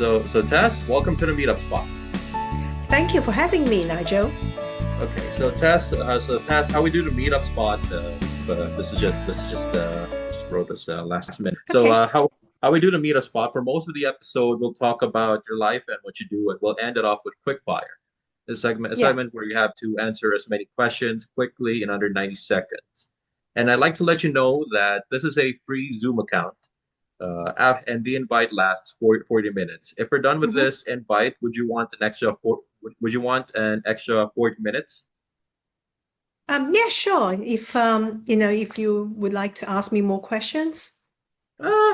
So Tess, welcome to the Meetup Spot. Thank you for having me, Nigel. Okay, so Tess, how we do the Meetup Spot? This is just wrote this last minute. So Okay. how we do the Meetup Spot? For most of the episode, we'll talk about your life and what you do, and we'll end it off with quick fire. A Yeah. segment where you have to answer as many questions quickly in under 90 seconds. And I'd like to let you know that this is a free Zoom account. And the invite lasts for 40 minutes. If we're done with hmm this invite, would you want an extra 40 minutes? Yeah, sure. If you would like to ask me more questions,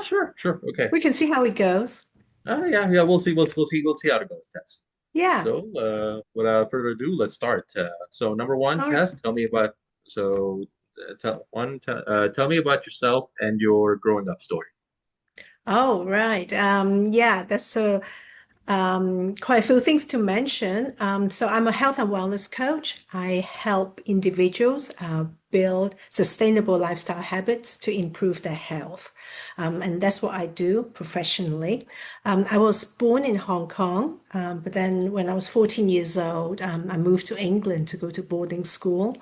Sure. Okay. we can see how it goes. Yeah. We'll see how it goes, Tess. Yeah. So, without further ado, let's start. So, number one, All right. Tess, tell me about so tell me about yourself and your growing up story. Oh, right. Yeah, that's quite a few things to mention. So I'm a health and wellness coach. I help individuals build sustainable lifestyle habits to improve their health. And that's what I do professionally. I was born in Hong Kong, but then when I was 14 years old, I moved to England to go to boarding school.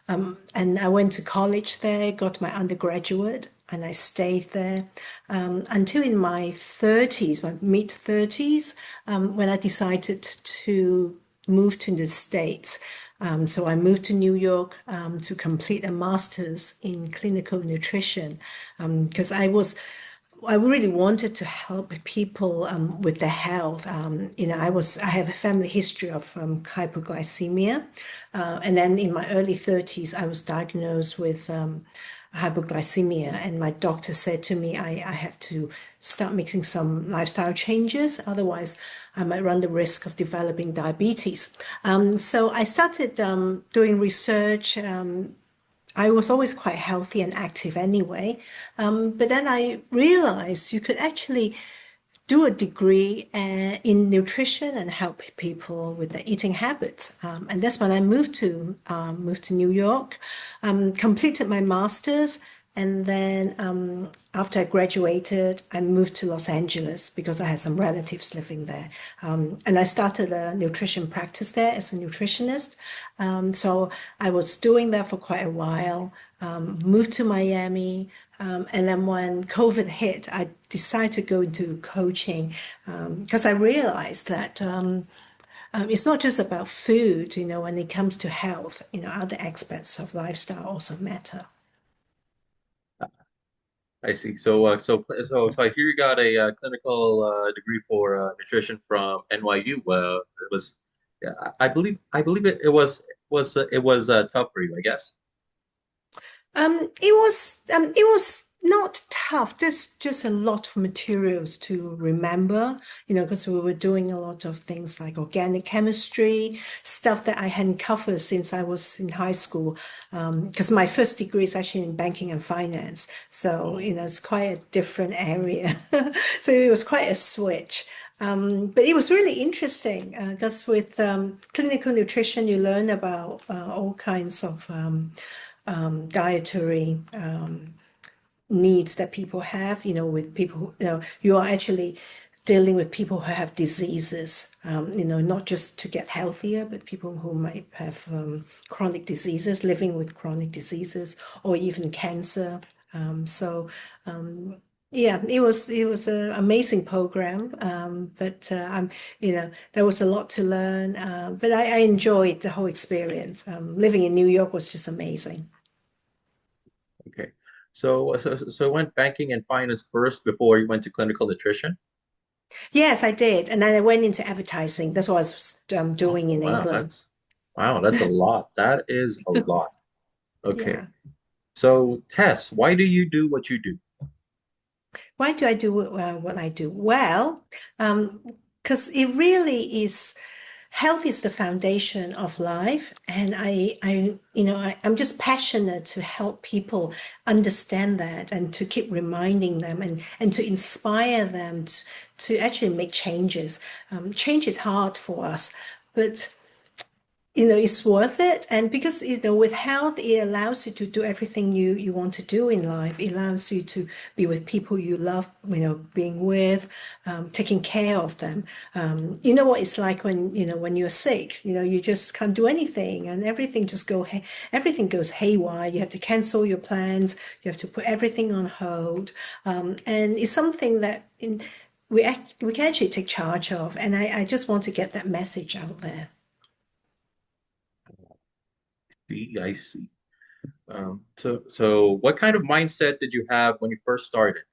And I went to college there, got my undergraduate, and I stayed there until in my 30s, my mid 30s, when I decided to move to the States. So I moved to New York to complete a master's in clinical nutrition because I really wanted to help people with their health. I have a family history of hypoglycemia, and then in my early 30s, I was diagnosed with hypoglycemia, and my doctor said to me, I have to start making some lifestyle changes, otherwise I might run the risk of developing diabetes. So I started doing research. I was always quite healthy and active anyway. But then I realized you could actually do a degree in nutrition and help people with their eating habits. And that's when I moved to New York, completed my master's, and then after I graduated, I moved to Los Angeles because I had some relatives living there. And I started a nutrition practice there as a nutritionist. So I was doing that for quite a while, moved to Miami. And then when COVID hit, I decided to go into coaching because I realized that it's not just about food, when it comes to health, other aspects of lifestyle also matter. I see. So I hear you got a clinical degree for nutrition from NYU. It was, yeah, I believe it was tough for you, I guess. It was not tough. There's just a lot of materials to remember, because we were doing a lot of things like organic chemistry, stuff that I hadn't covered since I was in high school. Because my first degree is actually in banking and finance, so Oh, it's quite a different area. So it was quite a switch. But it was really interesting because with clinical nutrition, you learn about all kinds of dietary needs that people have, with people, you are actually dealing with people who have diseases, not just to get healthier, but people who might have chronic diseases, living with chronic diseases, or even cancer. So yeah, it was an amazing program, but there was a lot to learn. But I enjoyed the whole experience. Living in New York was just amazing. okay. So you went banking and finance first before you went to clinical nutrition. Yes, I did. And then I went into advertising. That's what I was Oh, doing in wow, England. that's a lot. That is a lot. Okay. Yeah. So Tess, why do you do what you do? Why do I do what I do? Well, because it really is health is the foundation of life. And I'm just passionate to help people understand that and to keep reminding them and to inspire them to actually make changes. Change is hard for us, but it's worth it. And because, with health, it allows you to do everything you want to do in life. It allows you to be with people you love, being with, taking care of them. You know what it's like when you're sick, you just can't do anything and everything goes haywire. You have to cancel your plans. You have to put everything on hold. And it's something that we can actually take charge of. And I just want to get that message out there. See, I see. So what kind of mindset did you have when you first started?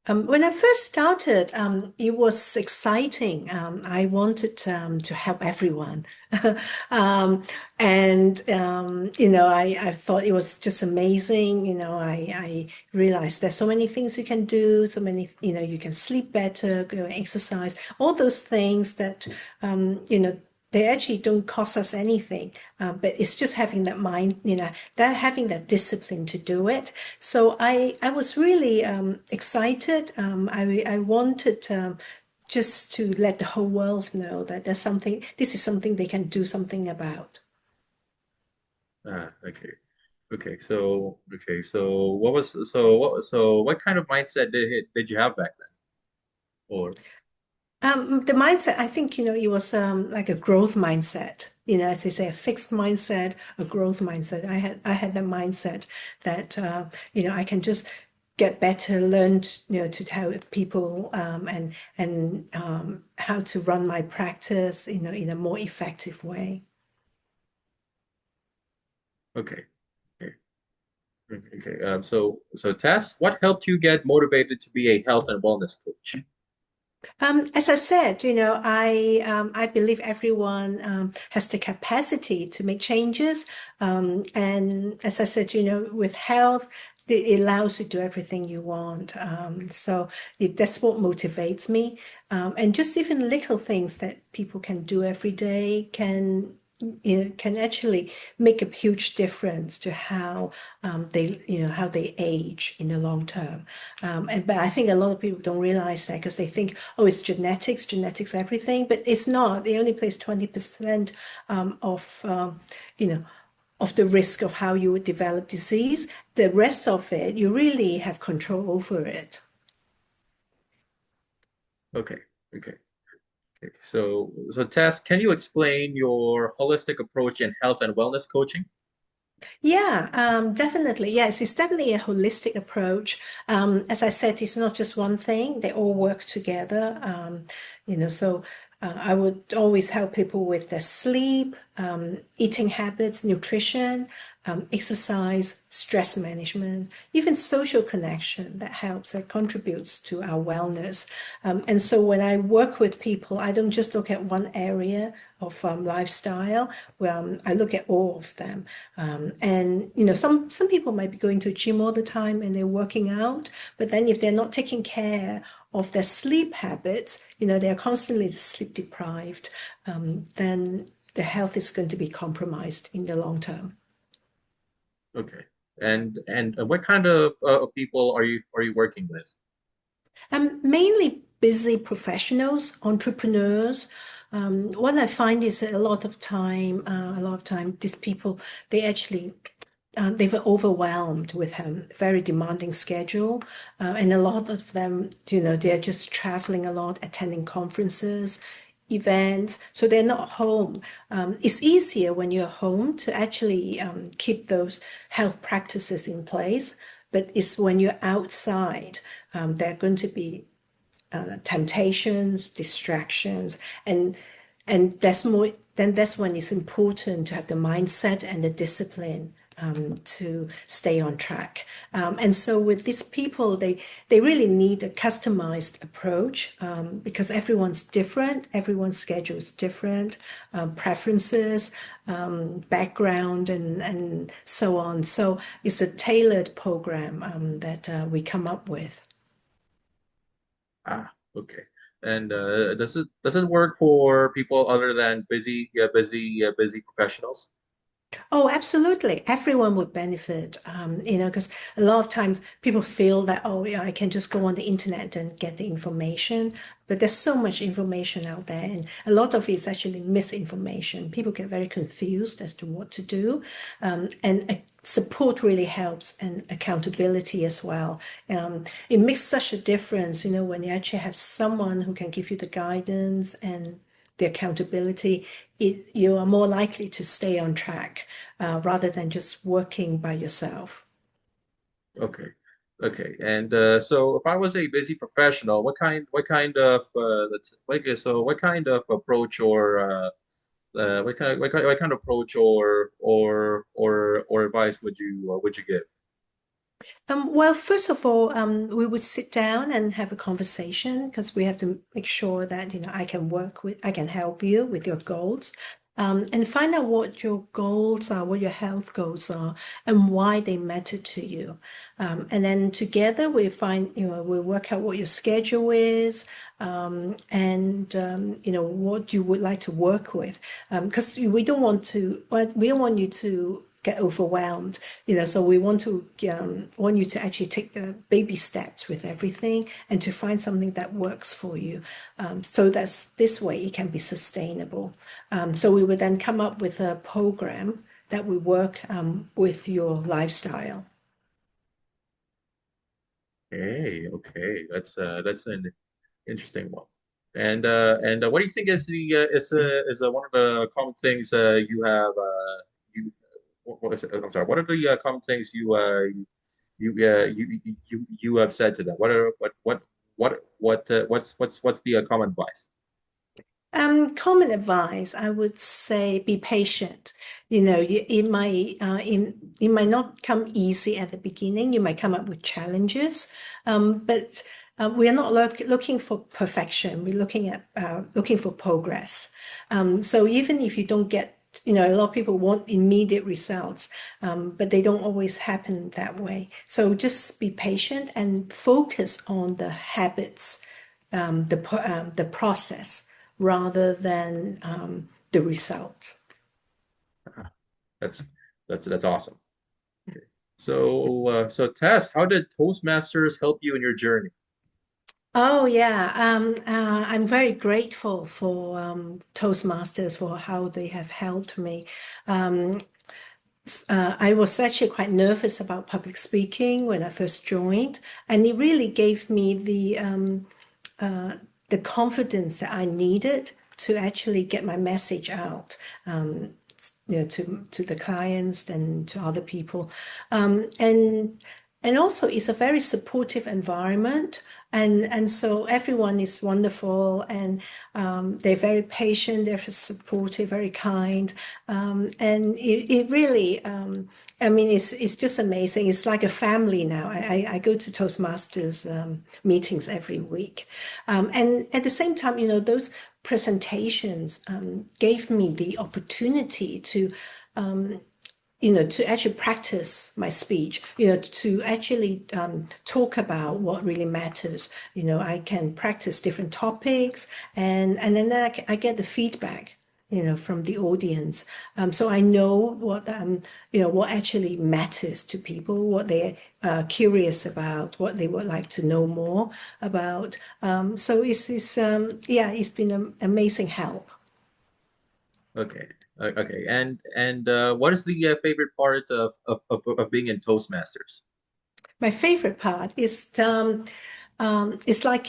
When I first started, it was exciting. I wanted to help everyone. Um, and, I thought it was just amazing. I realized there's so many things you can do, so many, you can sleep better, go exercise, all those things that, they actually don't cost us anything, but it's just having that mind, that having that discipline to do it. So I was really excited. I wanted just to let the whole world know that this is something they can do something about. Okay. Okay. So what kind of mindset did you have back then? Or The mindset, I think, it was like a growth mindset. As they say, a fixed mindset, a growth mindset. I had that mindset that I can just get better, learn to tell people and how to run my practice, in a more effective way. okay. Okay. Okay. So Tess, what helped you get motivated to be a health and wellness coach? As I said, I believe everyone has the capacity to make changes. And as I said, with health, it allows you to do everything you want. That's what motivates me. And just even little things that people can do every day can actually make a huge difference to how they age in the long term. But I think a lot of people don't realize that because they think, oh, it's genetics everything, but it's not. They only place 20% of you know of the risk of how you would develop disease. The rest of it, you really have control over it. Okay. Okay. Okay. So Tess, can you explain your holistic approach in health and wellness coaching? Yeah, definitely. Yes, it's definitely a holistic approach. As I said, it's not just one thing, they all work together. So I would always help people with their sleep, eating habits, nutrition, exercise, stress management, even social connection that helps, that contributes to our wellness. And so when I work with people, I don't just look at one area of lifestyle. I look at all of them. And some people might be going to gym all the time and they're working out, but then if they're not taking care of their sleep habits, they're constantly sleep deprived, then the health is going to be compromised in the long term. Okay. And what kind of people are you working with? Mainly busy professionals, entrepreneurs. What I find is that a lot of time, these people, they actually they were overwhelmed with a very demanding schedule, and a lot of them, they're just traveling a lot, attending conferences, events, so they're not home. It's easier when you're home to actually keep those health practices in place, but it's when you're outside, there are going to be temptations, distractions, and that's when it's important to have the mindset and the discipline to stay on track. And so with these people, they really need a customized approach because everyone's different, everyone's schedule is different, preferences, background, and so on. So it's a tailored program that we come up with. Ah, okay. And does it work for people other than busy professionals? Oh, absolutely. Everyone would benefit, because a lot of times people feel that, oh, yeah, I can just go on the internet and get the information. But there's so much information out there, and a lot of it is actually misinformation. People get very confused as to what to do. And support really helps, and accountability as well. It makes such a difference, when you actually have someone who can give you the guidance and the accountability, you are more likely to stay on track rather than just working by yourself. Okay. Okay. And so if I was a busy professional, what kind of what kind of approach or what kind of approach or advice would you give? Well, first of all, we would sit down and have a conversation because we have to make sure that, I can help you with your goals, and find out what your goals are, what your health goals are, and why they matter to you. And then together we work out what your schedule is, and what you would like to work with, because we don't want you to get overwhelmed, so we want you to actually take the baby steps with everything and to find something that works for you, so that's this way it can be sustainable. So we would then come up with a program that will work with your lifestyle. Hey, okay, that's an interesting one. And what do you think is the is one of the common things you have you what is it? I'm sorry. What are the common things you have said to them? What's the common advice? Common advice, I would say be patient. It might not come easy at the beginning. You might come up with challenges, but we are not looking for perfection. We're looking for progress. So even if you don't get, a lot of people want immediate results, but they don't always happen that way. So just be patient and focus on the habits, the process rather than the result. Ah, That's that's awesome. Okay. So Tess, how did Toastmasters help you in your journey? Oh yeah, I'm very grateful for Toastmasters for how they have helped me. Um, I was actually quite nervous about public speaking when I first joined, and it really gave me the confidence that I needed to actually get my message out, to the clients and to other people, and also it's a very supportive environment, and so everyone is wonderful, and they're very patient, they're supportive, very kind, and it really. I mean, it's just amazing. It's like a family now. I go to Toastmasters meetings every week. And at the same time, those presentations gave me the opportunity to actually practice my speech, to actually talk about what really matters. I can practice different topics, and then I get the feedback, from the audience. So I know what actually matters to people, what they're curious about, what they would like to know more about. So yeah, it's been an amazing help. Okay. Okay. And what is the favorite part of being in Toastmasters? My favorite part is it's like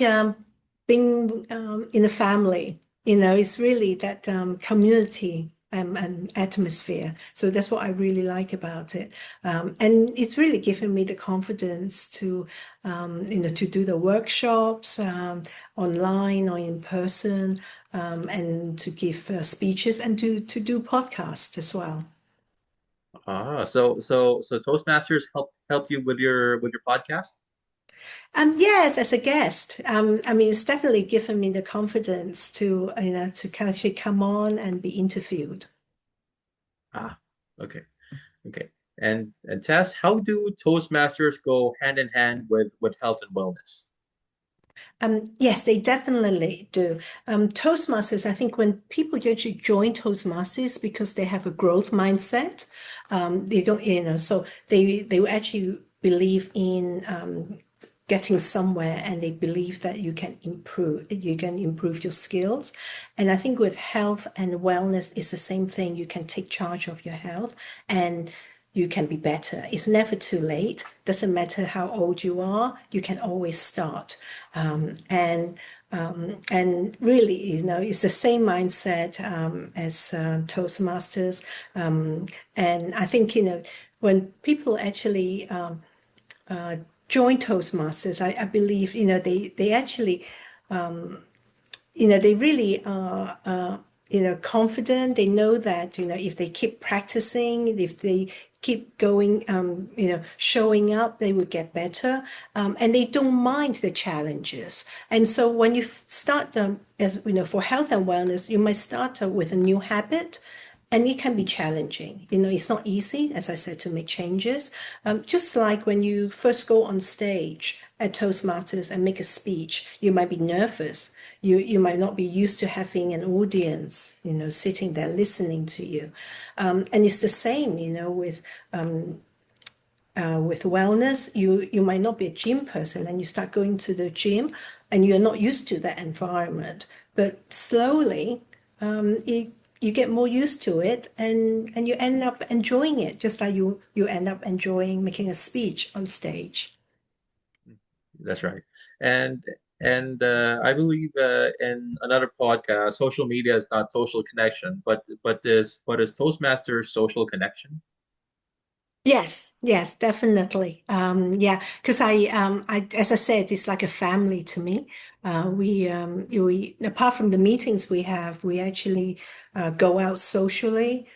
being in a family. It's really that community and atmosphere. So that's what I really like about it. And it's really given me the confidence to do the workshops online or in person, and to give speeches and to do podcasts as well. So Toastmasters help you with your podcast? Yes, as a guest. I mean, it's definitely given me the confidence to kind of actually come on and be interviewed. Ah, okay. Okay. And Tess, how do Toastmasters go hand in hand with health and wellness? Yes, they definitely do. Toastmasters, I think when people usually join Toastmasters because they have a growth mindset, they don't, so they will actually believe in getting somewhere and they believe that you can improve your skills. And I think with health and wellness, it's the same thing. You can take charge of your health and you can be better. It's never too late. Doesn't matter how old you are, you can always start. And really, it's the same mindset as Toastmasters. And I think, when people actually join Toastmasters, I believe, they actually they really are, confident. They know that, if they keep practicing, if they keep going, showing up, they will get better. And they don't mind the challenges. And so when you start, as for health and wellness, you might start with a new habit. And it can be challenging. It's not easy, as I said, to make changes. Just like when you first go on stage at Toastmasters and make a speech, you might be nervous. You might not be used to having an audience, sitting there listening to you. And it's the same, with wellness. You might not be a gym person and you start going to the gym and you're not used to that environment. But slowly, you get more used to it and you end up enjoying it, just like you end up enjoying making a speech on stage. That's right. And I believe in another podcast, social media is not social connection, but is Toastmaster social connection? Yes, yes, definitely. Yeah, because as I said, it's like a family to me. We apart from the meetings we have, we actually go out socially.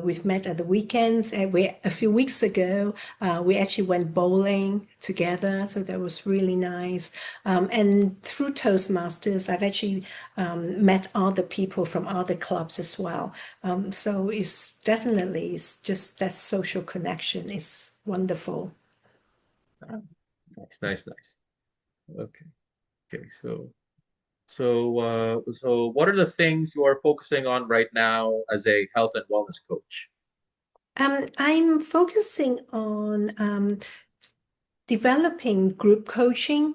We've met at the weekends. A few weeks ago, we actually went bowling together, so that was really nice. And through Toastmasters, I've actually met other people from other clubs as well. So it's just that social connection is wonderful. Ah, nice, nice, nice. Okay, okay. So what are the things you are focusing on right now as a health and wellness coach? I'm focusing on developing group coaching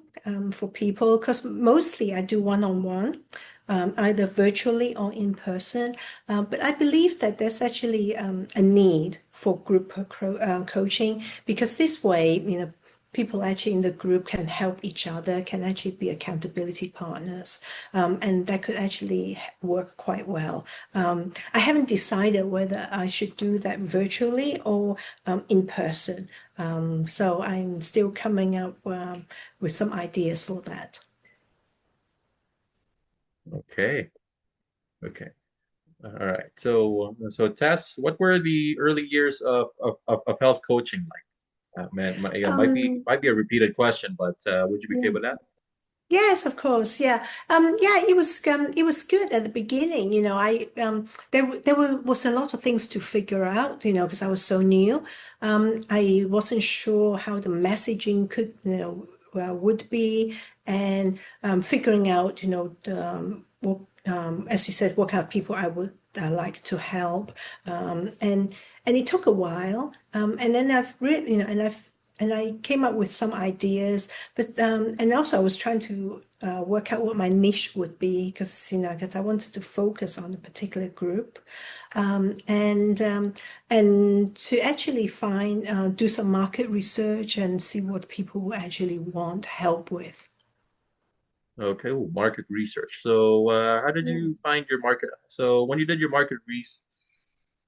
for people because mostly I do one-on-one, either virtually or in person. But I believe that there's actually a need for group coaching because this way, people actually in the group can help each other, can actually be accountability partners, and that could actually work quite well. I haven't decided whether I should do that virtually or in person. So I'm still coming up with some ideas for that. Okay, okay. All right. So Tess, what were the early years of health coaching like? Man, might be Um, a repeated question, but would you be okay yeah. with that? Yes, of course. Yeah. Yeah, it was good at the beginning. Was a lot of things to figure out, because I was so new. I wasn't sure how the messaging could, would be and figuring out, as you said, what kind of people I would like to help. And it took a while. And then I've really, and I came up with some ideas, but and also I was trying to work out what my niche would be because I wanted to focus on a particular group, and to actually do some market research and see what people actually want help with. Okay, ooh, market research. So, how did Yeah. you find your market? So, when you did your market research,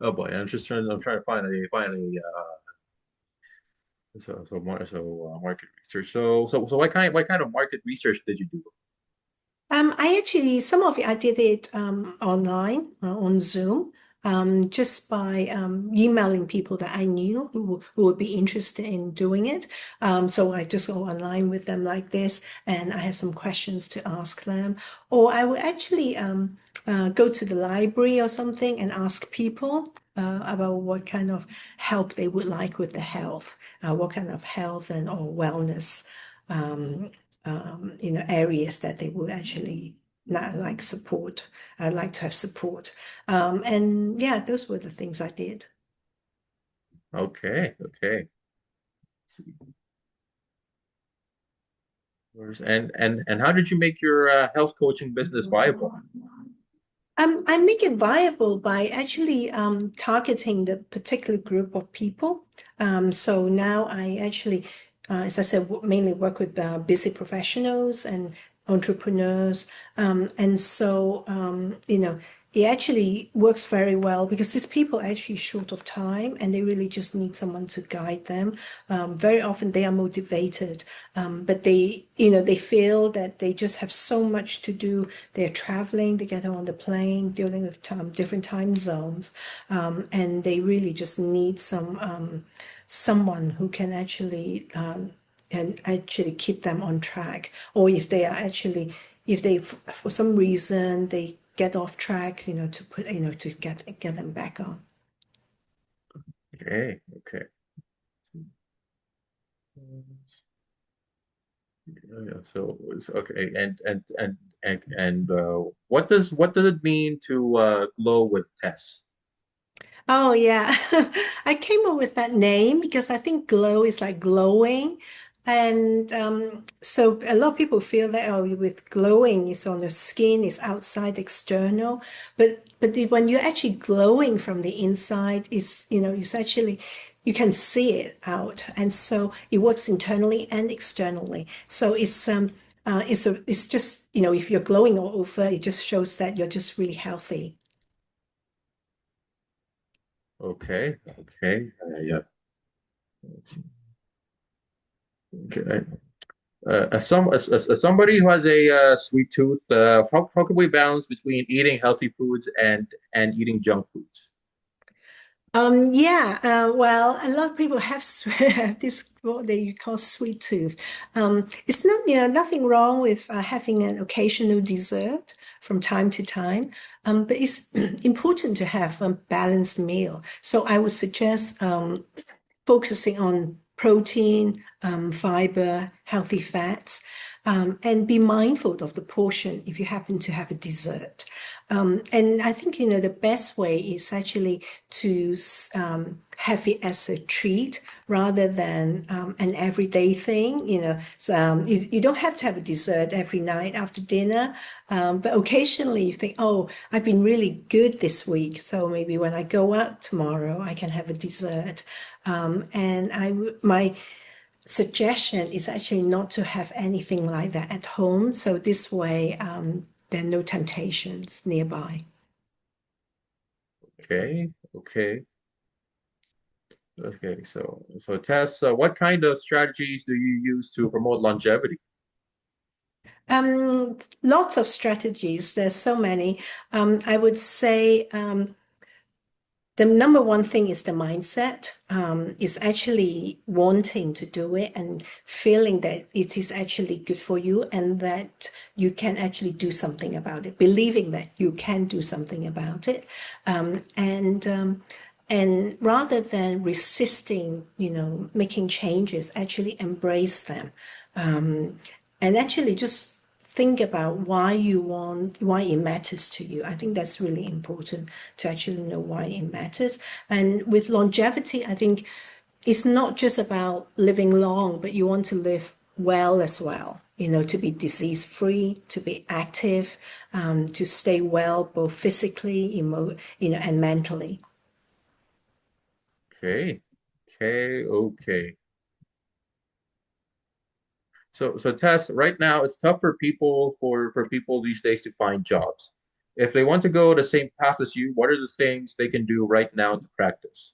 oh boy, I'm trying to find a market research. So what kind of market research did you do? I actually, some of it I did it online on Zoom, just by emailing people that I knew who would be interested in doing it. So I just go online with them like this, and I have some questions to ask them. Or I would actually go to the library or something and ask people about what kind of help they would like with the health, what kind of health and or wellness. Um, areas that they would actually not like support. I'd like to have support. And yeah, those were the things I did. Okay, okay. And how did you make your health coaching business viable? I make it viable by actually targeting the particular group of people. So now I actually, as I said, mainly work with busy professionals and entrepreneurs. And so, it actually works very well because these people are actually short of time and they really just need someone to guide them. Very often they are motivated, but they feel that they just have so much to do. They're traveling, they get on the plane, dealing with different time zones, and they really just need someone who can actually and actually keep them on track. Or if they are actually, if they for some reason they get off track, to get them back on. Okay, okay. Yeah, so okay, and what does it mean to glow with Tess? Oh yeah, I came up with that name because I think glow is like glowing, and so a lot of people feel that with glowing is on the skin, is outside external, but when you're actually glowing from the inside, it's actually you can see it out, and so it works internally and externally. So it's just if you're glowing all over, it just shows that you're just really healthy. Okay, okay, yeah. Okay. As somebody who has a sweet tooth, how can we balance between eating healthy foods and eating junk foods? Yeah, well, a lot of people have, have this what they call sweet tooth. It's not, nothing wrong with having an occasional dessert from time to time, but it's important to have a balanced meal. So I would suggest focusing on protein, fiber, healthy fats, and be mindful of the portion if you happen to have a dessert. And I think, the best way is actually to have it as a treat rather than an everyday thing. So, you don't have to have a dessert every night after dinner, but occasionally you think, oh, I've been really good this week. So maybe when I go out tomorrow, I can have a dessert. And my suggestion is actually not to have anything like that at home. So this way, there are no temptations nearby. Okay, okay, okay. So Tess, what kind of strategies do you use to promote longevity? Lots of strategies. There's so many. I would say the number one thing is the mindset. Is actually wanting to do it and feeling that it is actually good for you and that you can actually do something about it, believing that you can do something about it. And rather than resisting, making changes, actually embrace them. And actually just think about why it matters to you. I think that's really important to actually know why it matters. And with longevity, I think it's not just about living long, but you want to live well as well. To be disease free, to be active, to stay well both physically, and mentally. Okay, okay, okay. So Tess, right now it's tough for people these days to find jobs. If they want to go the same path as you, what are the things they can do right now to practice?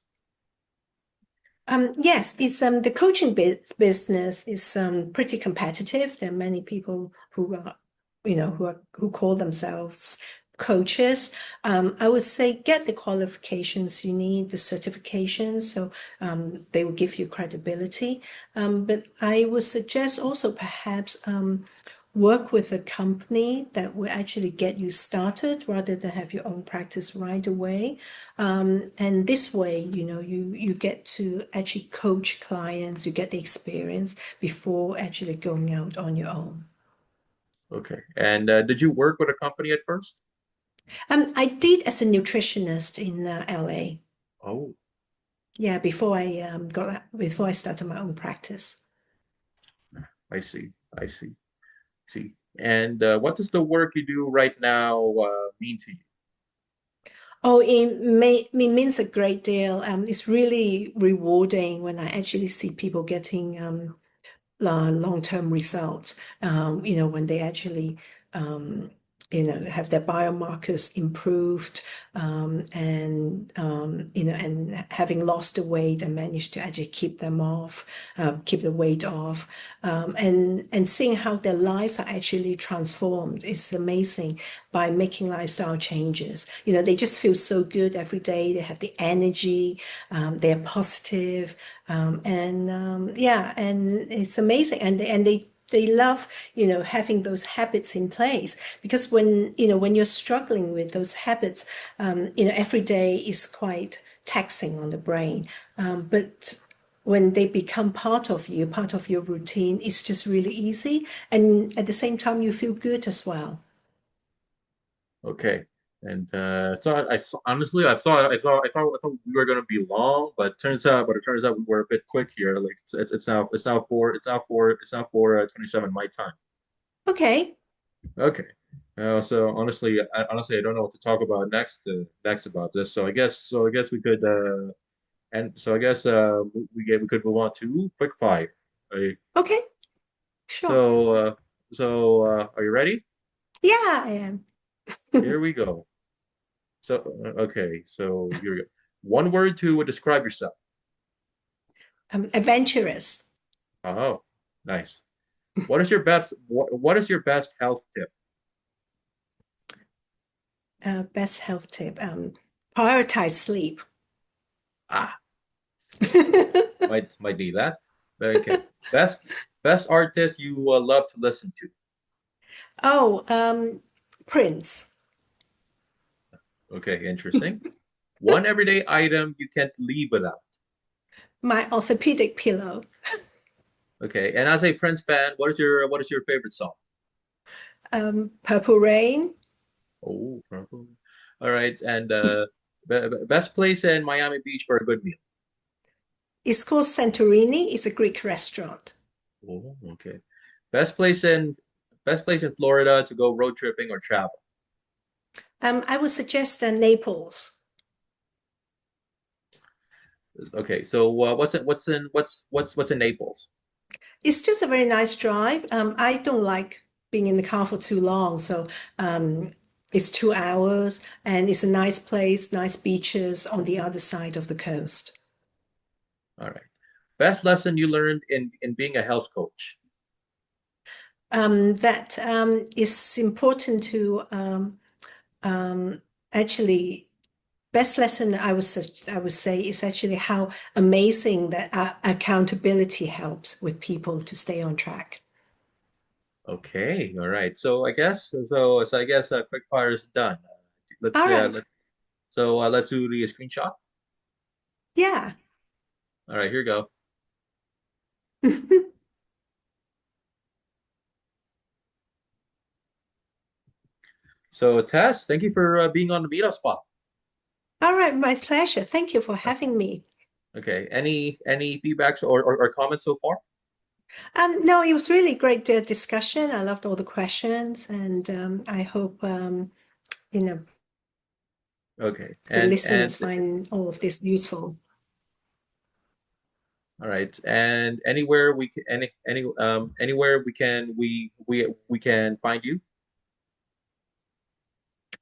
Yes, it's the coaching business is pretty competitive. There are many people who are, who call themselves coaches. I would say get the qualifications you need, the certifications, so they will give you credibility. But I would suggest also perhaps work with a company that will actually get you started rather than have your own practice right away. And this way, you get to actually coach clients, you get the experience before actually going out on your own. Okay. And did you work with a company at first? I did as a nutritionist in LA. Oh, Yeah, before I started my own practice. I see. I see. See. And what does the work you do right now mean to you? Oh, it means a great deal. It's really rewarding when I actually see people getting long-term results. When they actually, um, have their biomarkers improved, and having lost the weight and managed to actually keep them off, keep the weight off, and seeing how their lives are actually transformed is amazing by making lifestyle changes. They just feel so good every day. They have the energy, they're positive, and it's amazing, and they love having those habits in place because when you're struggling with those habits, every day is quite taxing on the brain, but when they become part of you, part of your routine, it's just really easy, and at the same time you feel good as well. Okay. And honestly, I thought we were going to be long, but it turns out we were a bit quick here. Like it's now 27 my time. Okay. Okay. So honestly, I don't know what to talk about next about this. So I guess we could and so I guess we could move on to quick fire. Right? Okay, sure. So are you ready? Yeah, I am. Here we go. So here we go. One word to describe yourself. Adventurous. Oh, nice. What is your best health tip? Best health tip. Prioritize sleep. Ah, might need that. Okay. Best best artist you love to listen to. Oh, Prince. Okay, interesting. One everyday item you can't live without. My orthopedic pillow. Okay, and as a Prince fan, what is your favorite song? Purple Rain. Oh, purple. All right, and best place in Miami Beach for a good meal. It's called Santorini. It's a Greek restaurant. Oh, okay. Best place in best place in Florida to go road tripping or travel. I would suggest Naples. Okay, so what's in Naples? It's just a very nice drive. I don't like being in the car for too long, so it's 2 hours, and it's a nice place, nice beaches on the other side of the coast. All right. Best lesson you learned in being a health coach. That is important to um, actually best lesson I would say is actually how amazing that accountability helps with people to stay on track. Okay, all right. So I guess quick fire is done. Let's All yeah, right. let's do the screenshot. Yeah. All right, here we go. So Tess, thank you for being on the Meetup Spot. All right, my pleasure. Thank you for having me. Okay, any feedbacks or comments so far? No, it was really great discussion. I loved all the questions, and I hope Okay, the and listeners find all of this useful. all right, and anywhere we can anywhere we can find you.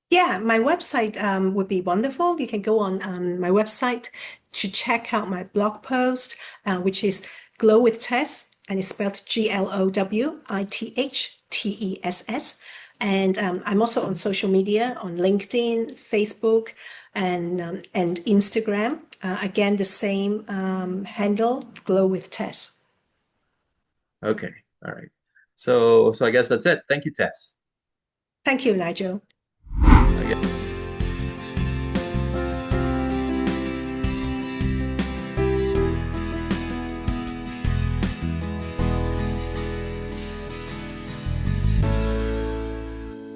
Yeah, my website would be wonderful. You can go on my website to check out my blog post, which is Glow with Tess, and it's spelled GLOWITHTESS. And I'm also on social media on LinkedIn, Facebook, and Instagram. Again, the same handle, Glow with Tess. Okay, all right. So I guess that's it. Thank you, Tess. Thank you, Nigel. I guess